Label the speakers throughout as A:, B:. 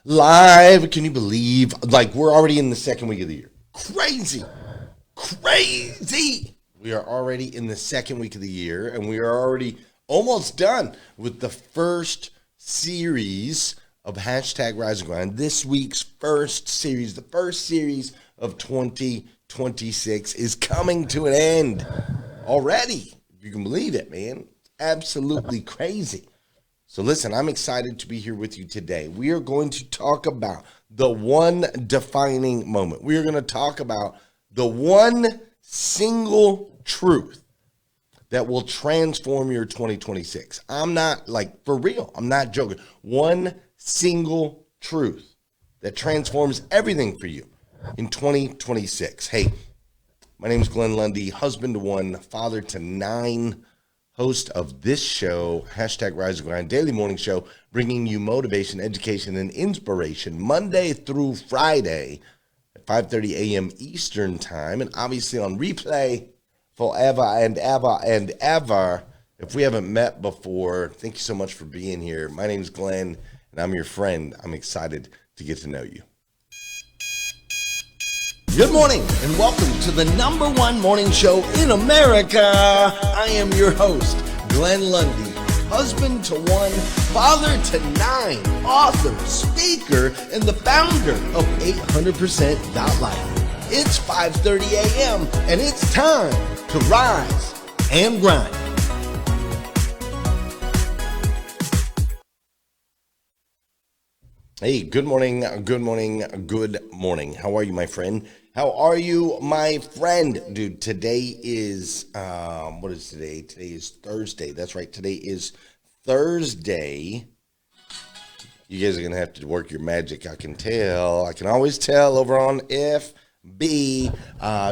A: live. Can you believe? Like, we're already in the second week of the year. Crazy. We are already in the second week of the year, and we are already almost done with the first series of hashtag Rise and Grind. This week's first series, the first series of 2026 is coming to an end already. If you can believe it, man. Absolutely crazy. So listen, I'm excited to be here with you today. We are going to talk about the one defining moment. We are going to talk about the one single truth that will transform your 2026. I'm not, like, for real. I'm not joking. One single truth that transforms everything for you in 2026. Hey, my name is Glenn Lundy, husband to one, father to 9, host of this show, hashtag Rise and Grind, daily morning show, bringing you motivation, education, and inspiration Monday through Friday at 5:30 a.m. Eastern Time, and obviously on replay forever and ever and ever. If we haven't met before, thank you so much for being here. My name is Glenn, and I'm your friend. I'm excited to get to know you. Good morning, and welcome to the #1 morning show in America. I am your host, Glenn Lundy, husband to 1, father to 9, author, speaker, and the founder of 800%.life. It's 5:30 a.m., and it's time to rise and grind. Hey, good morning. How are you, my friend? How are you, my friend? Dude, today is, what is today? Today is Thursday. That's right. Today is Thursday. You guys are going to have to work your magic. I can tell. I can always tell over on FB.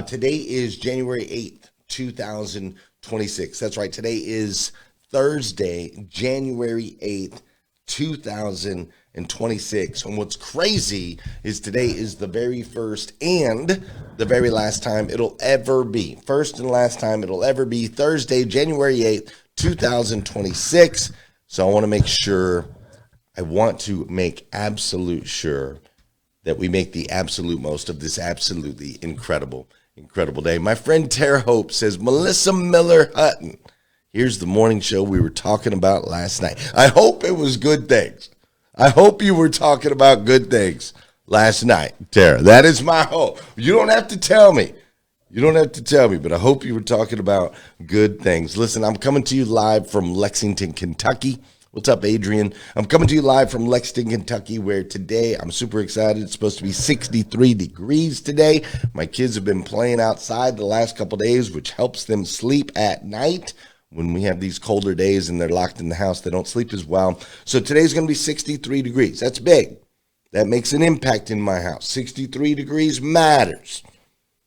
A: Today is January 8th, 2026. That's right. Today is Thursday, January 8th, 2026. And what's crazy is today is the very first and the very last time it'll ever be. First and last time it'll ever be Thursday, January 8th, 2026. So I want to make absolute sure that we make the absolute most of this absolutely incredible day. My friend Tara Hope says, Melissa Miller Hutton, here's the morning show we were talking about last night. I hope it was good things. I hope you were talking about good things last night, Tara. That is my hope. You don't have to tell me. But I hope you were talking about good things. Listen, I'm coming to you live from Lexington, Kentucky. What's up, Adrian? I'm coming to you live from Lexington, Kentucky, where today I'm super excited. It's supposed to be 63 degrees today. My kids have been playing outside the last couple days, which helps them sleep at night. When we have these colder days and they're locked in the house, they don't sleep as well. So today's going to be 63 degrees. That's big. That makes an impact in my house. 63 degrees matters.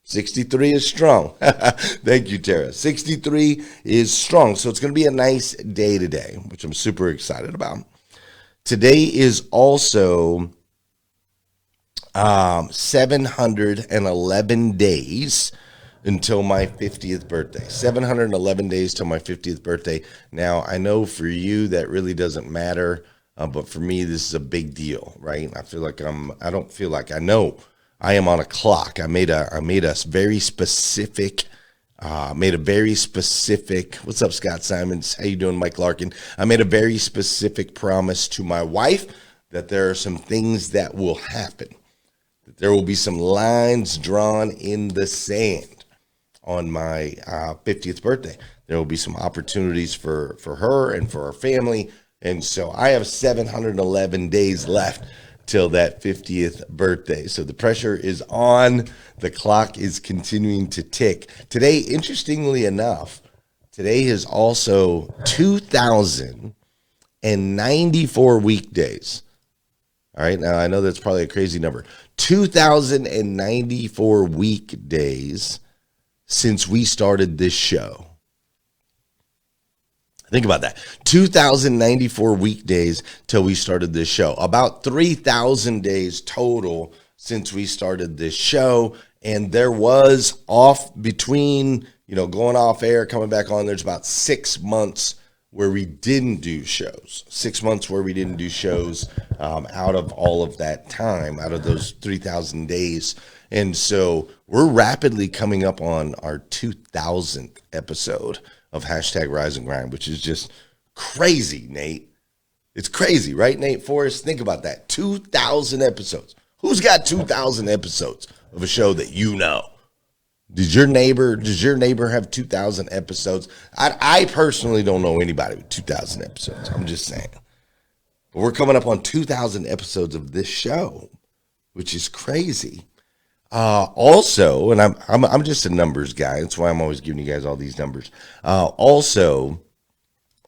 A: 63 is strong. Thank you, Tara. 63 is strong. So it's going to be a nice day today, which I'm super excited about. Today is also 711 days until my 50th birthday. 711 days till my 50th birthday. Now, I know for you that really doesn't matter, but for me, this is a big deal, right? I know I am on a clock. I made a very specific, what's up, Scott Simons? How you doing, Mike Larkin? I made a very specific promise to my wife that there are some things that will happen, that there will be some lines drawn in the sand on my 50th birthday. There will be some opportunities for her and for our family. And so I have 711 days left till that 50th birthday. So the pressure is on. The clock is continuing to tick. Today, interestingly enough, today is also 2,094 weekdays. All right, now I know that's probably a crazy number. 2,094 weekdays since we started this show. Think about that. 2,094 weekdays till we started this show. About 3,000 days total since we started this show. And there was off between, going off air, coming back on, there's about 6 months where we didn't do shows, 6 months where we didn't do shows out of all of that time, out of those 3,000 days. And so we're rapidly coming up on our 2,000th episode of hashtag Rise and Grind, which is just crazy, Nate. It's crazy, right, Nate Forrest? Think about that. 2,000 episodes. Who's got 2,000 episodes of a show that you know? Does your neighbor have 2,000 episodes? I personally don't know anybody with 2,000 episodes. I'm just saying. But we're coming up on 2,000 episodes of this show, which is crazy. Also, and I'm just a numbers guy. That's why I'm always giving you guys all these numbers. Also,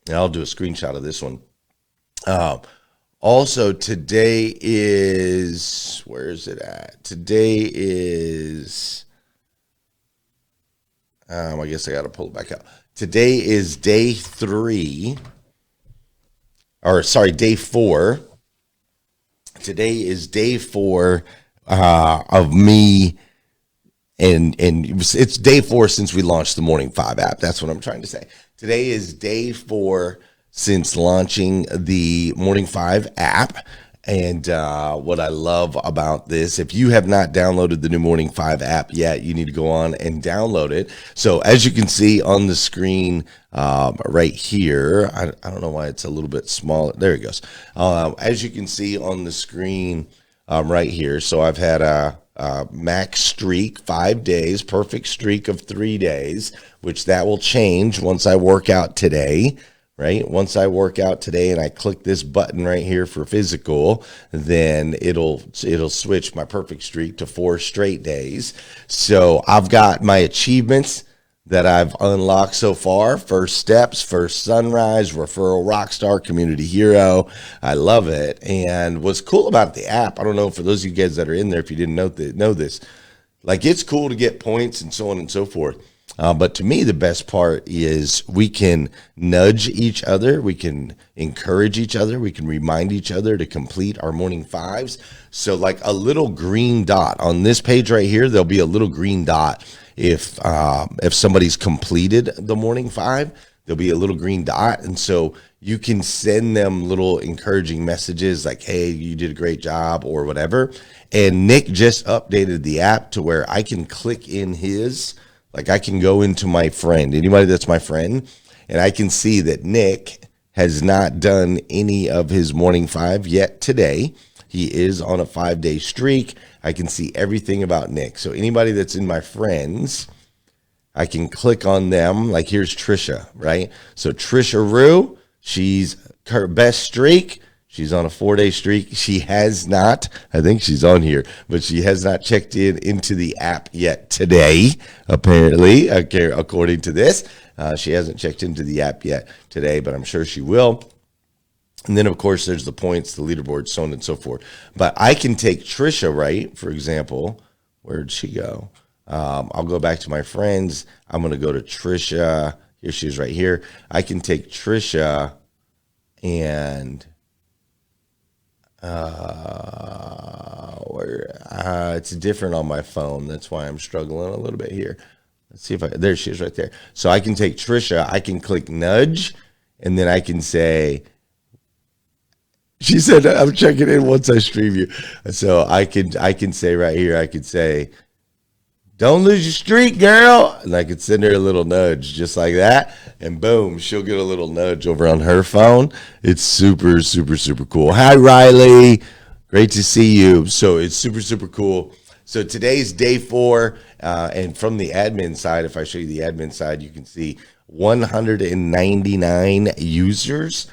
A: and I'll do a screenshot of this one. Also, today is, where is it at? Today is, I guess I got to pull it back up. Today is day 4. Today is day 4 of me, and it's day 4 since we launched the Morning 5 app. That's what I'm trying to say. Today is day 4 since launching the Morning 5 app. And what I love about this, if you have not downloaded the new Morning 5 app yet, you need to go on and download it. So as you can see on the screen right here, I don't know why it's a little bit smaller. There it goes. As you can see on the screen right here, so I've had a max streak 5 days, perfect streak of 3 days, which that will change once I work out today. Right? Once I work out today and I click this button right here for physical, then it'll switch my perfect streak to 4 straight days. So I've got my achievements that I've unlocked so far. First steps, first sunrise, referral rockstar, community hero. I love it. And what's cool about the app, I don't know for those of you guys that are in there, if you didn't know this, like it's cool to get points and so on and so forth. But to me, the best part is we can nudge each other. We can encourage each other. We can remind each other to complete our Morning 5s. So like a little green dot on this page right here, there'll be a little green dot. If somebody's completed the Morning 5, there'll be a little green dot. And so you can send them little encouraging messages like, hey, you did a great job or whatever. And Nick just updated the app to where I can click in his. Like I can go into my friend, anybody that's my friend, and I can see that Nick has not done any of his Morning 5 yet today. He is on a 5-day streak. I can see everything about Nick. So anybody that's in my friends, I can click on them. Like here's Trisha, right? So Trisha Rue, she's her best streak. She's on a 4-day streak. She has not, I think she's on here, but she has not checked into the app yet today, apparently, according to this. She hasn't checked into the app yet today, but I'm sure she will. And then, of course, there's the points, the leaderboard, so on and so forth. But I can take Trisha, right, for example. Where'd she go? I'll go back to my friends. I'm going to go to Trisha. Here she is right here. I can take Trisha and... it's different on my phone. That's why I'm struggling a little bit here. Let's see if there she is right there. So I can take Trisha, I can click nudge, and then I can say, she said, I'm checking in once I stream you. So I can say right here, I could say, don't lose your streak, girl. And I could send her a little nudge just like that. And boom, she'll get a little nudge over on her phone. It's super, super, super cool. Hi, Riley. Great to see you. So it's super, super cool. So today's day 4. And from the admin side, if I show you the admin side, you can see 199 users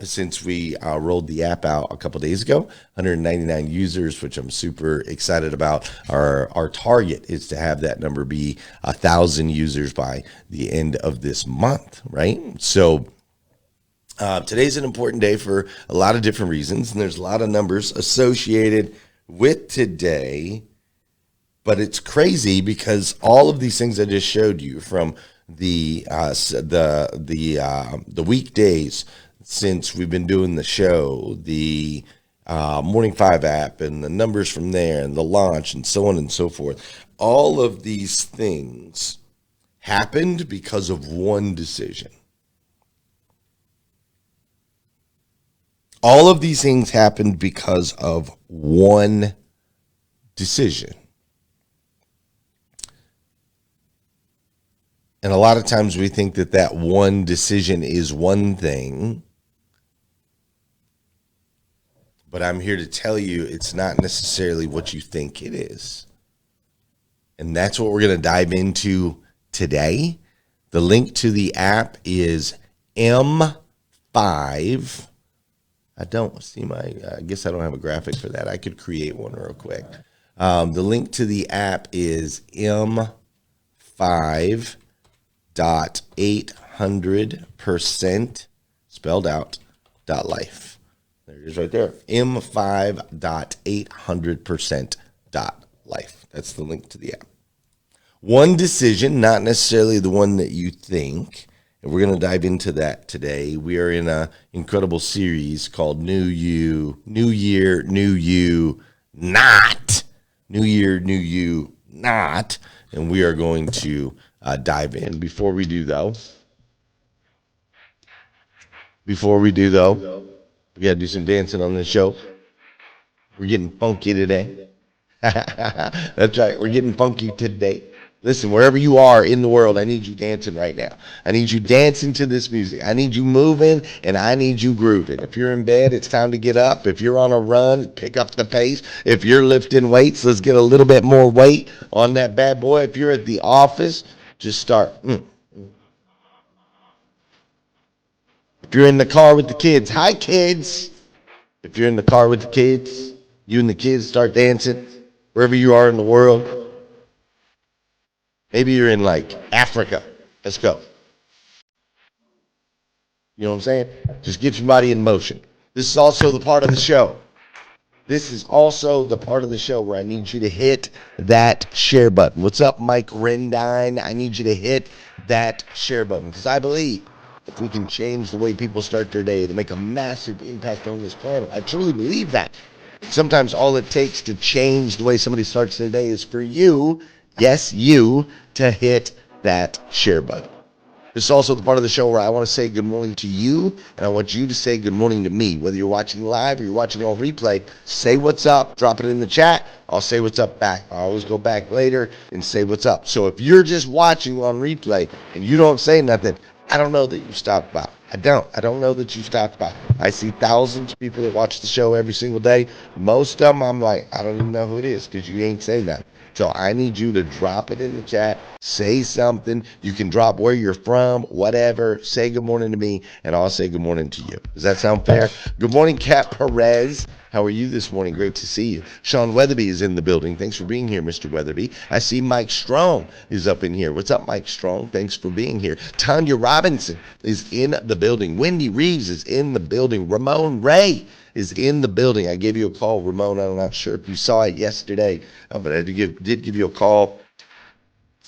A: since we rolled the app out a couple days ago. 199 users, which I'm super excited about. Our target is to have that number be 1,000 users by the end of this month, right? So today's an important day for a lot of different reasons, and there's a lot of numbers associated with today. But it's crazy because all of these things I just showed you, from the weekdays since we've been doing the show, the Morning 5 app and the numbers from there and the launch and so on and so forth, all of these things happened because of one decision. All of these things happened because of one decision. And a lot of times we think that that one decision is one thing. But I'm here to tell you it's not necessarily what you think it is. And that's what we're going to dive into today. The link to the app is M5. I don't see I guess I don't have a graphic for that. I could create one real quick. The link to the app is M5.800% spelled out .life. There it is right there. M5.800% .life. That's the link to the app. One decision, not necessarily the one that you think. And we're going to dive into that today. We are in an incredible series called New Year, New You, Not. New Year, New You, Not. And we are going to dive in. Before we do, though, we got to do some dancing on this show. We're getting funky today. That's right. We're getting funky today. Listen, wherever you are in the world, I need you dancing right now. I need you dancing to this music. I need you moving, and I need you grooving. If you're in bed, it's time to get up. If you're on a run, pick up the pace. If you're lifting weights, let's get a little bit more weight on that bad boy. If you're at the office, just start. If you're in the car with the kids, hi, kids. If you're in the car with the kids, you and the kids start dancing wherever you are in the world. Maybe you're in like Africa. Let's go. You know what I'm saying? Just get your body in motion. This is also the part of the show. This is also the part of the show where I need you to hit that share button. What's up, Mike Rendine? I need you to hit that share button because I believe if we can change the way people start their day to make a massive impact on this planet, I truly believe that. Sometimes all it takes to change the way somebody starts their day is for you, yes, you, to hit that share button. This is also the part of the show where I want to say good morning to you, and I want you to say good morning to me. Whether you're watching live or you're watching on replay, say what's up, drop it in the chat. I'll say what's up back. I always go back later and say what's up. So if you're just watching on replay and you don't say nothing, I don't know that you stopped by. I don't know that you stopped by. I see thousands of people that watch the show every single day. Most of them, I'm like, I don't even know who it is because you ain't saying that. So I need you to drop it in the chat. Say something. You can drop where you're from, whatever. Say good morning to me, and I'll say good morning to you. Does that sound fair? Good morning, Kat Perez. How are you this morning? Great to see you. Sean Weatherby is in the building. Thanks for being here, Mr. Weatherby. I see Mike Strong is up in here. What's up, Mike Strong? Thanks for being here. Tanya Robinson is in the building. Wendy Reeves is in the building. Ramon Ray is in the building. I gave you a call, Ramon. I'm not sure if you saw it yesterday, but I did give you a call.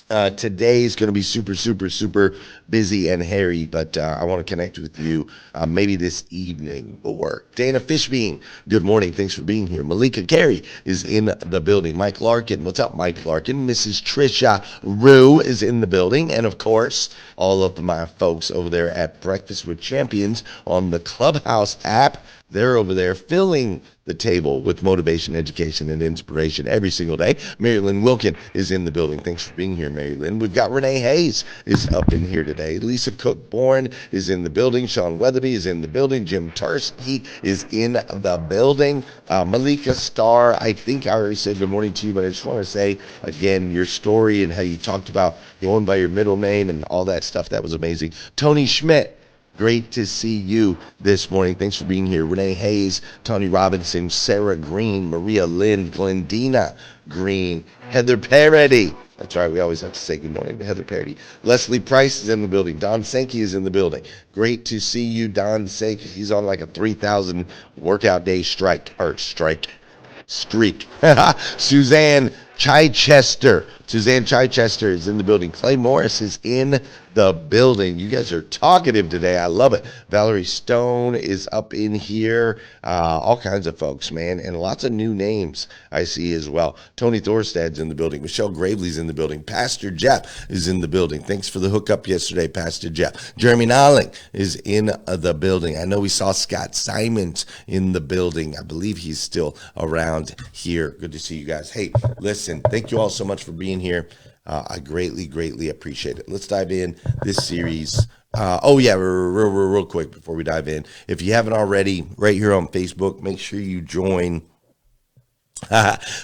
A: Today is going to be super busy and hairy, but I want to connect with you. Maybe this evening will work. Dana Fishbein, good morning. Thanks for being here. Malika Carey is in the building. Mike Larkin, what's up, Mike Larkin? Mrs. Trisha Rue is in the building. And of course, all of my folks over there at Breakfast with Champions on the Clubhouse app. They're over there filling the table with motivation, education, and inspiration every single day. Mary Lynn Wilkin is in the building. Thanks for being here, Mary Lynn. We've got Renee Hayes is up in here today. Lisa Cook-Born is in the building. Sean Weatherby is in the building. Jim Tursky is in the building. Malika Starr, I think I already said good morning to you, but I just want to say, again, your story and how you talked about going by your middle name and all that stuff. That was amazing. Tony Schmidt, great to see you this morning. Thanks for being here. Renee Hayes, Tony Robinson, Sarah Green, Maria Lynn, Glendina Green, Heather Parody. That's right. We always have to say good morning to Heather Parody. Leslie Price is in the building. Don Sankey is in the building. Great to see you, Don Sankey. He's on like a 3,000 workout day streak. Suzanne Chichester. Suzanne Chichester is in the building. Clay Morris is in the building. You guys are talkative today. I love it. Valerie Stone is up in here. All kinds of folks, man. And lots of new names I see as well. Tony Thorstad's in the building. Michelle Gravely's in the building. Pastor Jeff is in the building. Thanks for the hookup yesterday, Pastor Jeff. Jeremy Nolling is in the building. I know we saw Scott Simons in the building. I believe he's still around here. Good to see you guys. Hey, listen, thank you all so much for being here. I greatly appreciate it. Let's dive in this series. Real quick before we dive in. If you haven't already, right here on Facebook, make sure you join.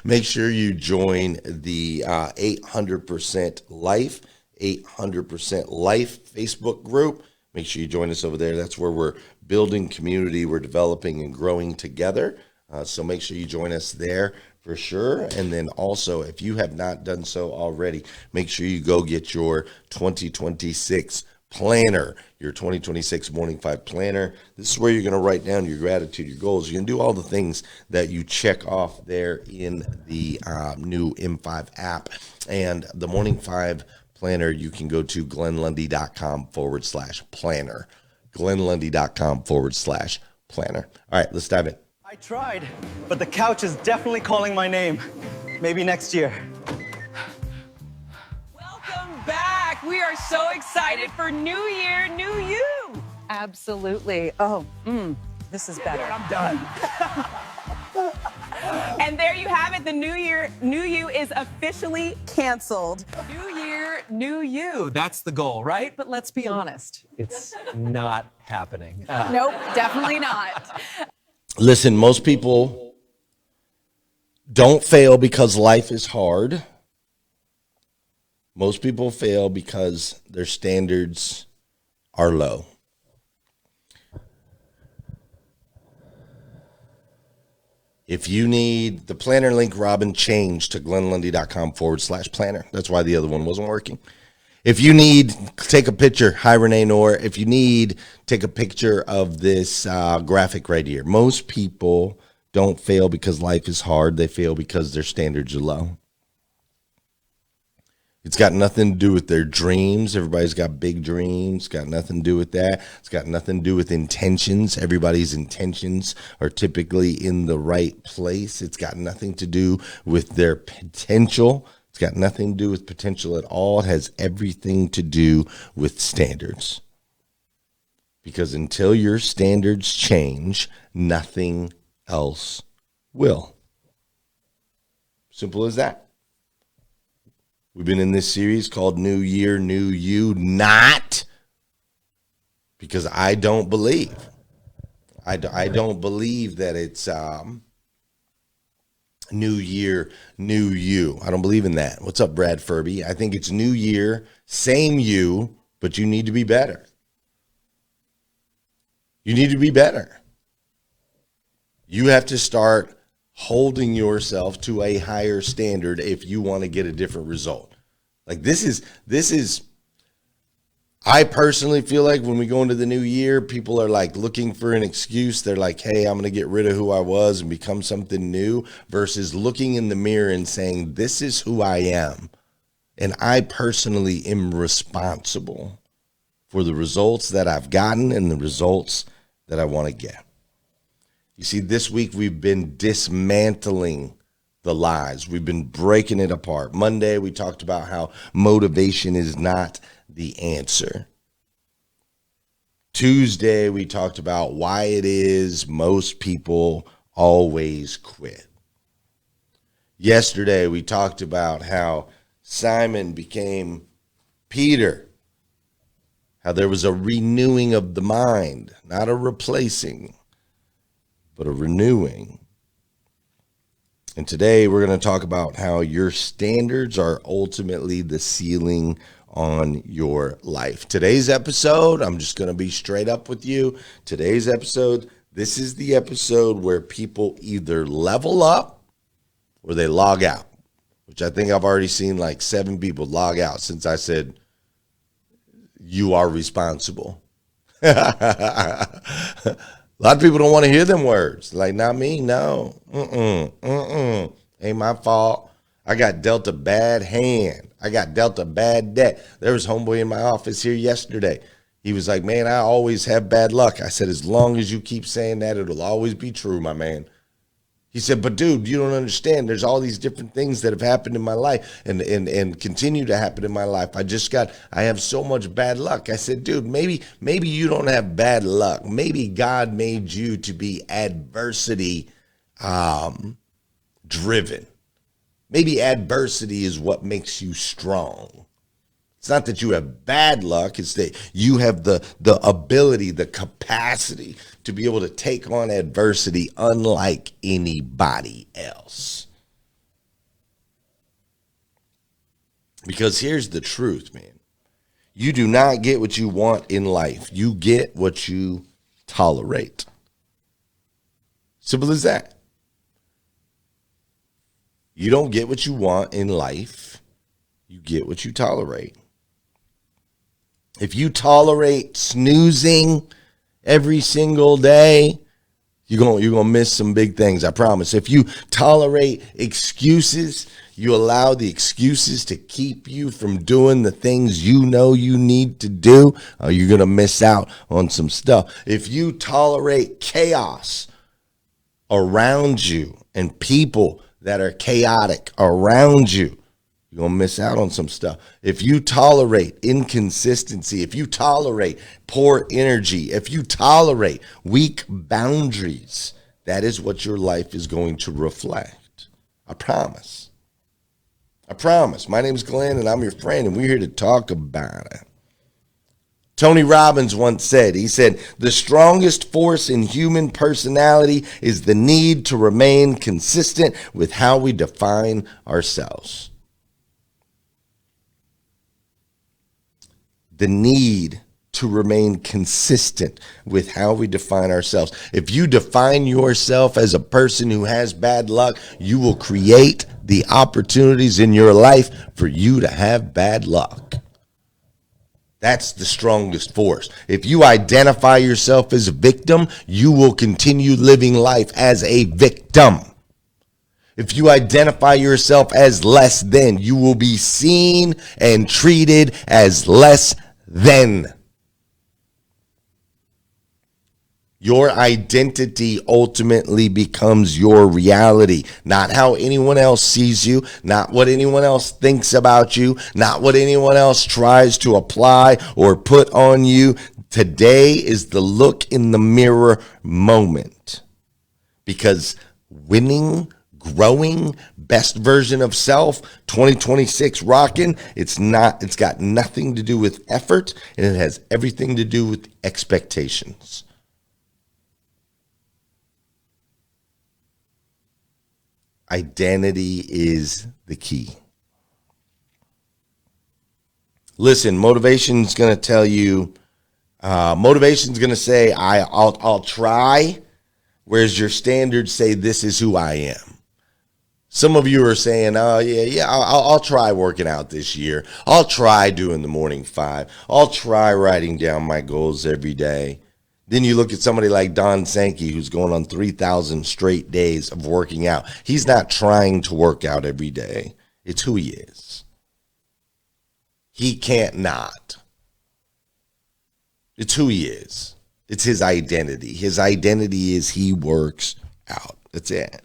A: Make sure you join the 800% Life, 800% Life Facebook group. Make sure you join us over there. That's where we're building community. We're developing and growing together. So make sure you join us there for sure. And then also, if you have not done so already, make sure you go get your 2026 planner, your 2026 Morning 5 planner. This is where you're going to write down your gratitude, your goals. You're going to do all the things that you check off there in the new M5 app. And the Morning 5 planner, you can go to glennlundy.com/planner. glennlundy.com/planner. All right, let's dive in.
B: I tried, but the couch is definitely calling my name. Maybe next year.
C: Welcome back. We are so excited for New Year, New You.
D: Absolutely. Oh, this is better.
B: I'm done.
C: And there you have it. The New Year, New You is officially canceled.
D: New year, new you. That's the goal, right? But let's be honest.
E: It's not happening.
D: Nope, definitely not.
A: Listen, most people don't fail because life is hard. Most people fail because their standards are low. If you need the planner link, Robin, change to glennlundy.com/planner. That's why the other one wasn't working. If you need, take a picture. Hi, Renee Noor. If you need, take a picture of this graphic right here. Most people don't fail because life is hard. They fail because their standards are low. It's got nothing to do with their dreams. Everybody's got big dreams. Got nothing to do with that. It's got nothing to do with intentions. Everybody's intentions are typically in the right place. It's got nothing to do with their potential. It's got nothing to do with potential at all. It has everything to do with standards. Because until your standards change, nothing else will. Simple as that. We've been in this series called New Year, New You, not because I don't believe. I don't believe that it's New Year, New You. I don't believe in that. What's up, Brad Furby? I think it's New Year, same you, but you need to be better. You need to be better. You have to start holding yourself to a higher standard if you want to get a different result. Like this is I personally feel like when we go into the new year, people are like looking for an excuse. They're like, hey, I'm going to get rid of who I was and become something new, versus looking in the mirror and saying, this is who I am. And I personally am responsible for the results that I've gotten and the results that I want to get. You see, this week we've been dismantling the lies. We've been breaking it apart. Monday, we talked about how motivation is not the answer. Tuesday, we talked about why it is most people always quit. Yesterday, we talked about how Simon became Peter, how there was a renewing of the mind, not a replacing, but a renewing. And today we're going to talk about how your standards are ultimately the ceiling on your life. Today's episode, I'm just going to be straight up with you. Today's episode, this is the episode where people either level up or they log out, which I think I've already seen like 7 people log out since I said, you are responsible. A lot of people don't want to hear them words. Like, not me, no. Ain't my fault. I got dealt a bad hand. I got dealt a bad deck. There was a homeboy in my office here yesterday. He was like, man, I always have bad luck. I said, as long as you keep saying that, it'll always be true, my man. He said, but dude, you don't understand. There's all these different things that have happened in my life and continue to happen in my life. I have so much bad luck. I said, dude, maybe you don't have bad luck. Maybe God made you to be adversity driven. Maybe adversity is what makes you strong. It's not that you have bad luck. It's that you have the ability, the capacity to be able to take on adversity unlike anybody else. Because here's the truth, man. You do not get what you want in life. You get what you tolerate. Simple as that. You don't get what you want in life. You get what you tolerate. If you tolerate snoozing every single day, you're gonna miss some big things, I promise. If you tolerate excuses, you allow the excuses to keep you from doing the things you know you need to do, you're going to miss out on some stuff. If you tolerate chaos around you and people that are chaotic around you, you're going to miss out on some stuff. If you tolerate inconsistency, if you tolerate poor energy, if you tolerate weak boundaries, that is what your life is going to reflect. I promise. I promise. My name is Glenn, and I'm your friend, and we're here to talk about it. Tony Robbins once said, he said, the strongest force in human personality is the need to remain consistent with how we define ourselves. The need to remain consistent with how we define ourselves. If you define yourself as a person who has bad luck, you will create the opportunities in your life for you to have bad luck. That's the strongest force. If you identify yourself as a victim, you will continue living life as a victim. If you identify yourself as less than, you will be seen and treated as less than. Your identity ultimately becomes your reality, not how anyone else sees you, not what anyone else thinks about you, not what anyone else tries to apply or put on you. Today is the look in the mirror moment, because winning, growing, best version of self, 2026 rocking, it's got nothing to do with effort, and it has everything to do with expectations. Identity is the key. Listen, motivation's going to tell you, motivation's going to say, I'll try, whereas your standards say, this is who I am. Some of you are saying, oh, yeah, I'll try working out this year. I'll try doing the morning 5. I'll try writing down my goals every day. Then you look at somebody like Don Sankey, who's going on 3,000 straight days of working out. He's not trying to work out every day. It's who he is. He can't not. It's who he is. It's his identity. His identity is he works out. That's it.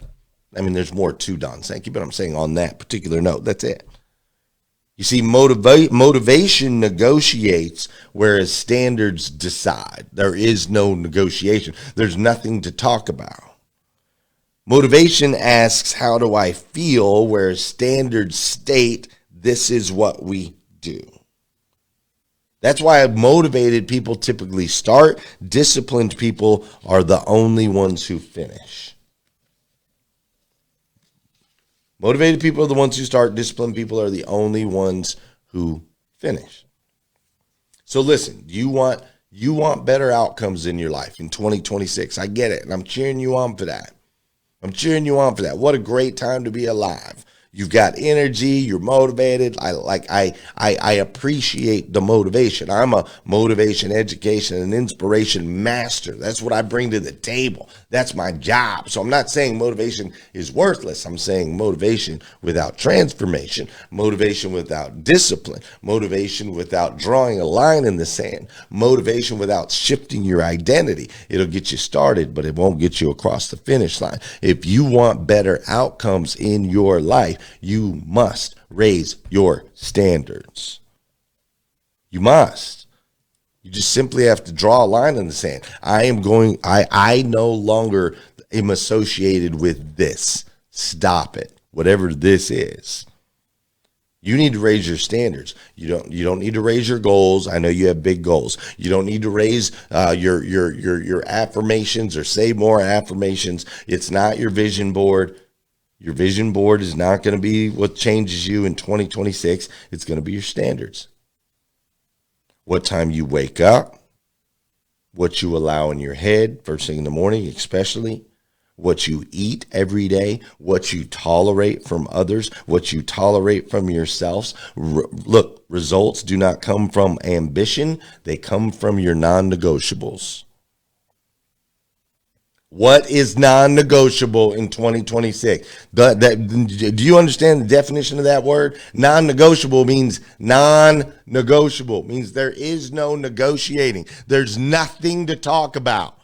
A: I mean, there's more to Don Sankey, but I'm saying on that particular note, that's it. You see, motivation negotiates, whereas standards decide. There is no negotiation. There's nothing to talk about. Motivation asks, how do I feel? Whereas standards state, this is what we do. That's why motivated people typically start. Disciplined people are the only ones who finish. Motivated people are the ones who start. Disciplined people are the only ones who finish. So listen, you want better outcomes in your life in 2026. I get it, and I'm cheering you on for that. What a great time to be alive. You've got energy, you're motivated. I appreciate the motivation. I'm a motivation, education, and inspiration master. That's what I bring to the table. That's my job. So I'm not saying motivation is worthless. I'm saying motivation without transformation, motivation without discipline, motivation without drawing a line in the sand, motivation without shifting your identity. It'll get you started, but it won't get you across the finish line. If you want better outcomes in your life, you must raise your standards. You must. You just simply have to draw a line in the sand. I no longer am associated with this. Stop it. Whatever this is. You need to raise your standards. You don't need to raise your goals. I know you have big goals. You don't need to raise your affirmations or say more affirmations. It's not your vision board. Your vision board is not going to be what changes you in 2026. It's going to be your standards. What time you wake up, what you allow in your head first thing in the morning, especially what you eat every day, what you tolerate from others, what you tolerate from yourselves. Look, results do not come from ambition. They come from your non-negotiables. What is non-negotiable in 2026? Do you understand the definition of that word? Non-negotiable means non-negotiable. Means there is no negotiating. There's nothing to talk about.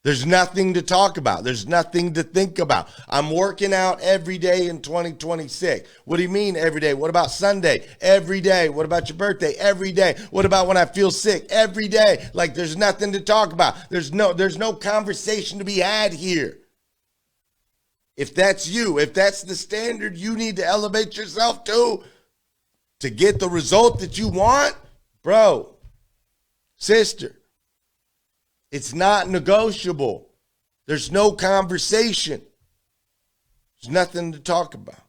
A: There's nothing to talk about. There's nothing to think about. I'm working out every day in 2026. What do you mean every day? What about Sunday? Every day. What about your birthday? Every day. What about when I feel sick? Every day. Like there's nothing to talk about. There's no conversation to be had here. If that's you, if that's the standard you need to elevate yourself to get the result that you want, bro, sister, it's not negotiable. There's no conversation. There's nothing to talk about.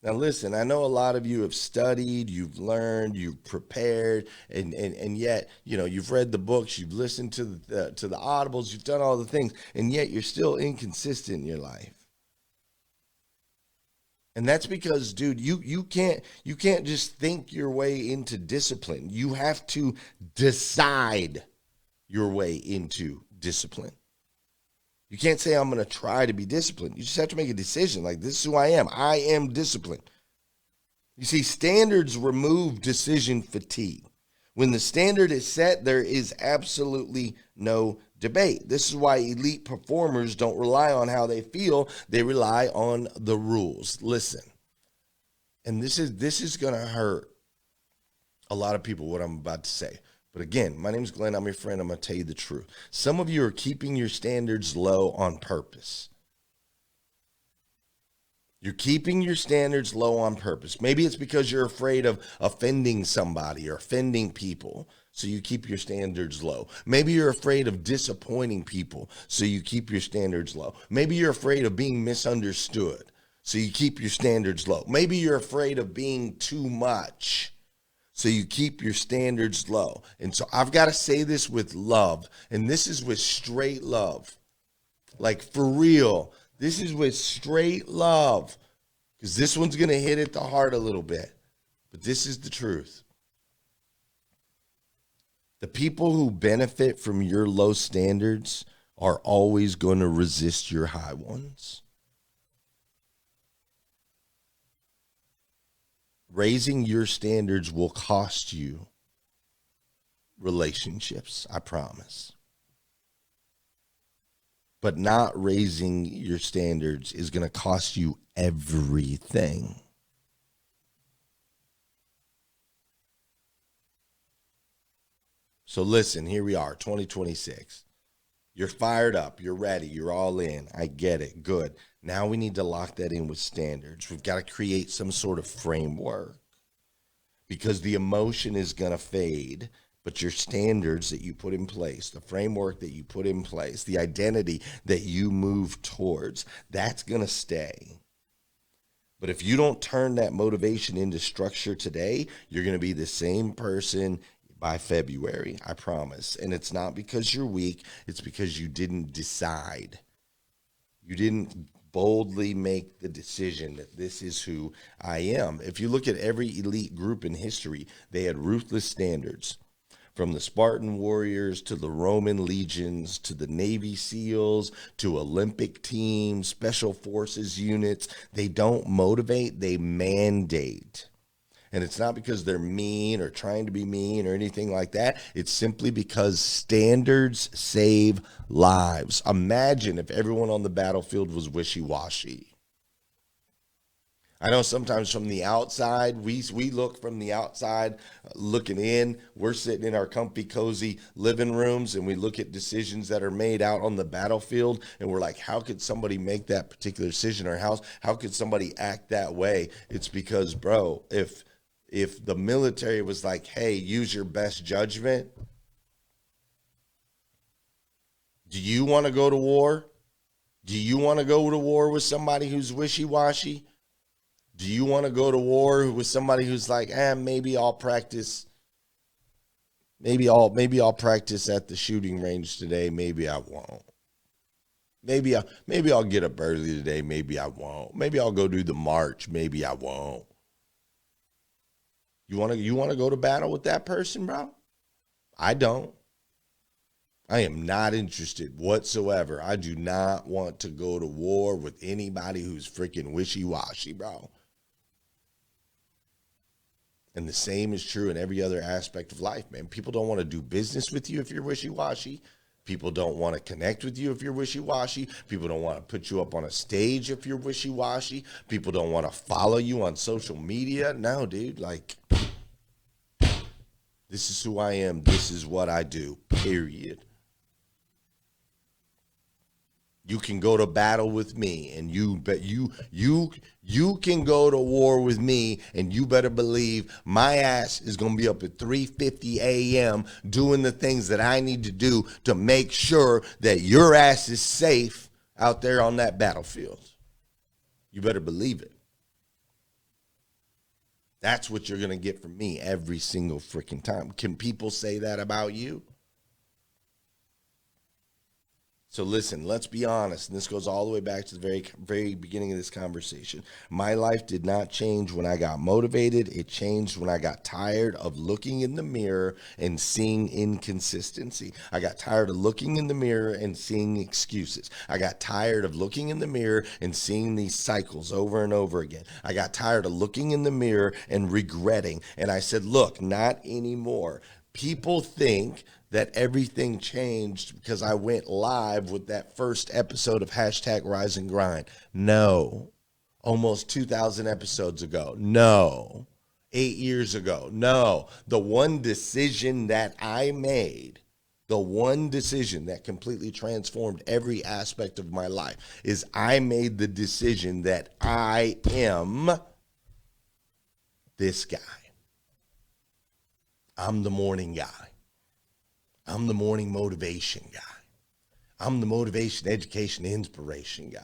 A: Now listen, I know a lot of you have studied, you've learned, you've prepared, and yet, you've read the books, you've listened to the audibles, you've done all the things, and yet you're still inconsistent in your life. And that's because, dude, you can't just think your way into discipline. You have to decide your way into discipline. You can't say, I'm going to try to be disciplined. You just have to make a decision. Like, this is who I am. I am disciplined. You see, standards remove decision fatigue. When the standard is set, there is absolutely no debate. This is why elite performers don't rely on how they feel. They rely on the rules. Listen, and this is going to hurt a lot of people, what I'm about to say. But again, my name is Glenn. I'm your friend. I'm going to tell you the truth. Some of you are keeping your standards low on purpose. You're keeping your standards low on purpose. Maybe it's because you're afraid of offending somebody or offending people, so you keep your standards low. Maybe you're afraid of disappointing people, so you keep your standards low. Maybe you're afraid of being misunderstood, so you keep your standards low. Maybe you're afraid of being too much, so you keep your standards low. And so I've got to say this with love, and this is with straight love. Like, for real. This is with straight love, because this one's going to hit at the heart a little bit, but this is the truth. The people who benefit from your low standards are always going to resist your high ones. Raising your standards will cost you relationships, I promise. But not raising your standards is going to cost you everything. So listen, here we are, 2026. You're fired up. You're ready. You're all in. I get it. Good. Now we need to lock that in with standards. We've got to create some sort of framework, because the emotion is going to fade. But your standards that you put in place, the framework that you put in place, the identity that you move towards, that's going to stay. But if you don't turn that motivation into structure today, you're going to be the same person by February, I promise. And it's not because you're weak. It's because you didn't decide. You didn't boldly make the decision that this is who I am. If you look at every elite group in history, they had ruthless standards. From the Spartan warriors to the Roman legions to the Navy SEALs to Olympic teams, special forces units, they don't motivate, they mandate. And it's not because they're mean or trying to be mean or anything like that. It's simply because standards save lives. Imagine if everyone on the battlefield was wishy-washy. I know sometimes from the outside, we look from the outside looking in. We're sitting in our comfy, cozy living rooms, and we look at decisions that are made out on the battlefield, and we're like, how could somebody make that particular decision, or how could somebody act that way? It's because, bro, if the military was like, hey, use your best judgment, do you want to go to war? Do you want to go to war with somebody who's wishy-washy? Do you want to go to war with somebody who's like, maybe I'll practice. Maybe I'll practice at the shooting range today. Maybe I won't. Maybe I'll get up early today. Maybe I won't. Maybe I'll go do the march. Maybe I won't. You want to go to battle with that person, bro? I don't. I am not interested whatsoever. I do not want to go to war with anybody who's freaking wishy-washy, bro. And the same is true in every other aspect of life, man. People don't want to do business with you if you're wishy-washy. People don't want to connect with you if you're wishy-washy. People don't want to put you up on a stage if you're wishy-washy. People don't want to follow you on social media. No, dude, like, this is who I am. This is what I do, period. You can go to battle with me, and you can go to war with me, and you better believe my ass is going to be up at 3:50 a.m. doing the things that I need to do to make sure that your ass is safe out there on that battlefield. You better believe it. That's what you're going to get from me every single freaking time. Can people say that about you? So listen, let's be honest, and this goes all the way back to the very, very beginning of this conversation. My life did not change when I got motivated. It changed when I got tired of looking in the mirror and seeing inconsistency. I got tired of looking in the mirror and seeing excuses. I got tired of looking in the mirror and seeing these cycles over and over again. I got tired of looking in the mirror and regretting. And I said, look, not anymore. People think that everything changed because I went live with that first episode of #RiseAndGrind. No. Almost 2,000 episodes ago. No. 8 years ago. No. The one decision that I made, the one decision that completely transformed every aspect of my life, is I made the decision that I am this guy. I'm the morning guy. I'm the morning motivation guy. I'm the motivation, education, inspiration guy.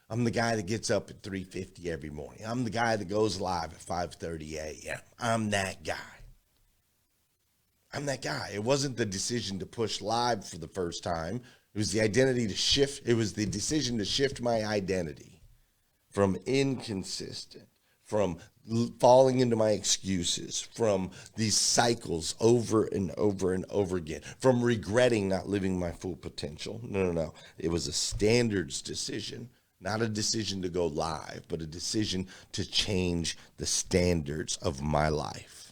A: I'm the guy that gets up at 3:50 every morning. I'm the guy that goes live at 5:30 a.m. I'm that guy. I'm that guy. It wasn't the decision to push live for the first time. It was the identity to shift. It was the decision to shift my identity from inconsistent, from falling into my excuses, from these cycles over and over and over again, from regretting not living my full potential. No. It was a standards decision, not a decision to go live, but a decision to change the standards of my life.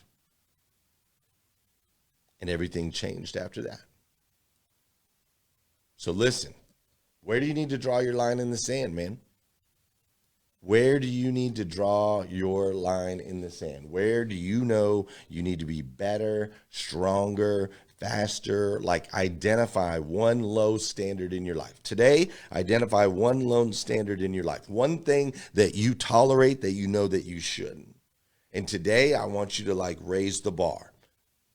A: And everything changed after that. So listen, where do you need to draw your line in the sand, man? Where do you need to draw your line in the sand? Where do you know you need to be better, stronger, faster? Like, identify one low standard in your life. Today, identify one low standard in your life. One thing that you tolerate that you know that you shouldn't. And today, I want you to raise the bar.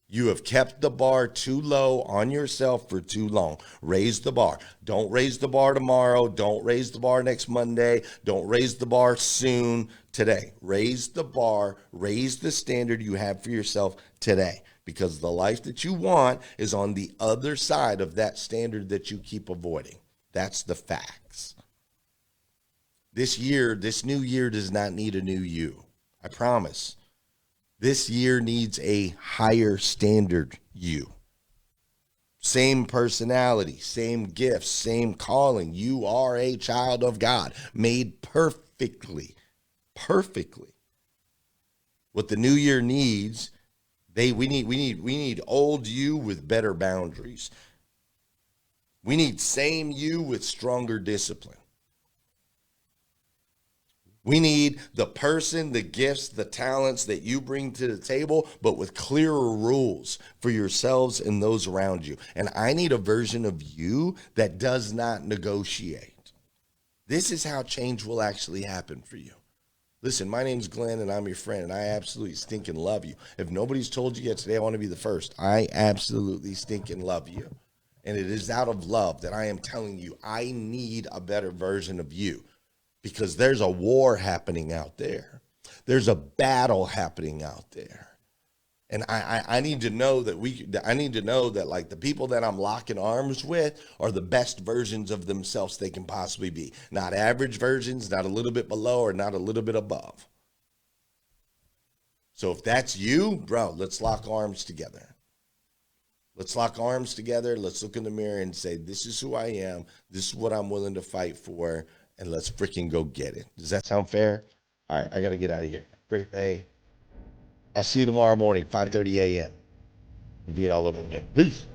A: You have kept the bar too low on yourself for too long. Raise the bar. Don't raise the bar tomorrow. Don't raise the bar next Monday. Don't raise the bar soon. Today, raise the bar. Raise the standard you have for yourself today, because the life that you want is on the other side of that standard that you keep avoiding. That's the facts. This new year does not need a new you. I promise. This year needs a higher standard you. Same personality, same gifts, same calling. You are a child of God, made perfectly. Perfectly. What the new year needs, we need old you with better boundaries. We need same you with stronger discipline. We need the person, the gifts, the talents that you bring to the table, but with clearer rules for yourselves and those around you. And I need a version of you that does not negotiate. This is how change will actually happen for you. Listen, my name's Glenn, and I'm your friend, and I absolutely stinking love you. If nobody's told you yet today, I want to be the first. I absolutely stinking love you. And it is out of love that I am telling you I need a better version of you. Because there's a war happening out there. There's a battle happening out there. And I need to know that like the people that I'm locking arms with are the best versions of themselves they can possibly be. Not average versions, not a little bit below or not a little bit above. So if that's you, bro, let's lock arms together. Let's lock arms together. Let's look in the mirror and say, this is who I am. This is what I'm willing to fight for. And let's freaking go get it. Does that sound fair? All right, I got to get out of here. Great day. I'll see you tomorrow morning, 5:30 a.m. Be all over again. Peace.